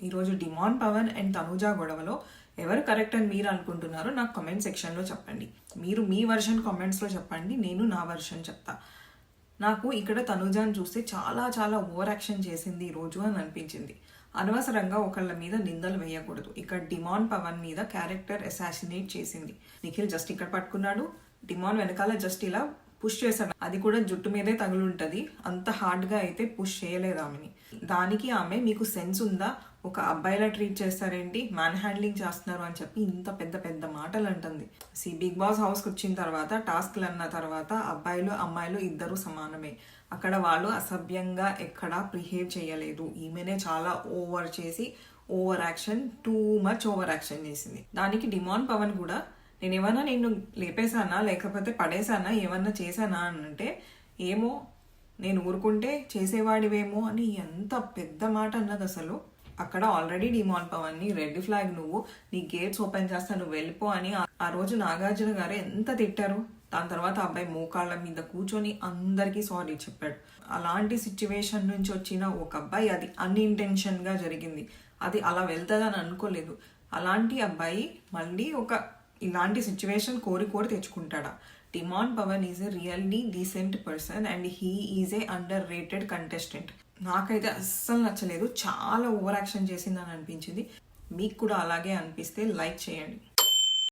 ఈరోజు డిమాన్ పవన్ అండ్ తనుజా గొడవలో ఎవరు కరెక్ట్ అని మీరు అనుకుంటున్నారో నాకు కామెంట్ సెక్షన్లో చెప్పండి. మీరు మీ వర్షన్ కామెంట్స్లో చెప్పండి, నేను నా వర్షన్ చెప్తా. నాకు ఇక్కడ తనుజాని చూస్తే చాలా చాలా ఓవర్ యాక్షన్ చేసింది ఈరోజు అని అనిపించింది. అనవసరంగా ఒకళ్ళ మీద నిందలు వేయకూడదు. ఇక్కడ డిమాన్ పవన్ మీద క్యారెక్టర్ అసాసినేట్ చేసింది. నిఖిల్ జస్ట్ ఇక్కడ పట్టుకున్నాడు, డిమాన్ వెనకాల జస్ట్ ఇలా పుష్ చేశాడు. అది కూడా జుట్టు మీదే తగులుంటది. అంత హార్డ్గా అయితే పుష్ చేయలేదు ఆమెని. దానికి ఆమె మీకు సెన్స్ ఉందా, ఒక అబ్బాయిలా ట్రీట్ చేస్తారేంటి, మ్యాన్ హ్యాండ్లింగ్ చేస్తున్నారు అని చెప్పి ఇంత పెద్ద పెద్ద మాటలు అంటుంది. బిగ్ బాస్ హౌస్కి వచ్చిన తర్వాత టాస్క్లు అన్న తర్వాత అబ్బాయిలు అమ్మాయిలు ఇద్దరు సమానమే. అక్కడ వాళ్ళు అసభ్యంగా ఎక్కడా బిహేవ్ చేయలేదు. ఈమెనే చాలా ఓవర్ చేసి over action, too much over action చేసింది. దానికి డిమాన్ పవన్ కూడా నేనేమన్నా నిన్ను లేపేశానా లేకపోతే పడేశానా ఏమన్నా చేశానా అని అంటే, ఏమో నేను ఊరుకుంటే చేసేవాడివేమో అని ఎంత పెద్ద మాట అన్నది అసలు. అక్కడ ఆల్రెడీ డిమాన్ పవన్ని రెడ్ ఫ్లాగ్, నువ్వు నీ గేట్స్ ఓపెన్ చేస్తా నువ్వు వెళ్ళిపో అని ఆ రోజు నాగార్జున గారు ఎంత తిట్టారు. దాని తర్వాత అబ్బాయి మోకాళ్ళ మీద కూర్చొని అందరికీ సారీ చెప్పాడు. అలాంటి సిచ్యువేషన్ నుంచి వచ్చిన ఒక అబ్బాయి, అది అన్ఇంటెన్షన్గా జరిగింది, అది అలా వెళ్తుందని అనుకోలేదు. అలాంటి అబ్బాయి మళ్ళీ ఇలాంటి సిచ్యువేషన్ కోరి తెచ్చుకుంటాడా? Demon Pavan is a really decent person and he is a underrated contestant. నాకైతే అస్సలు నచ్చలేదు, చాలా ఓవర్ యాక్షన్ చేసిందని అనిపించింది. మీకు కూడా అలాగే అనిపిస్తే లైక్ చేయండి.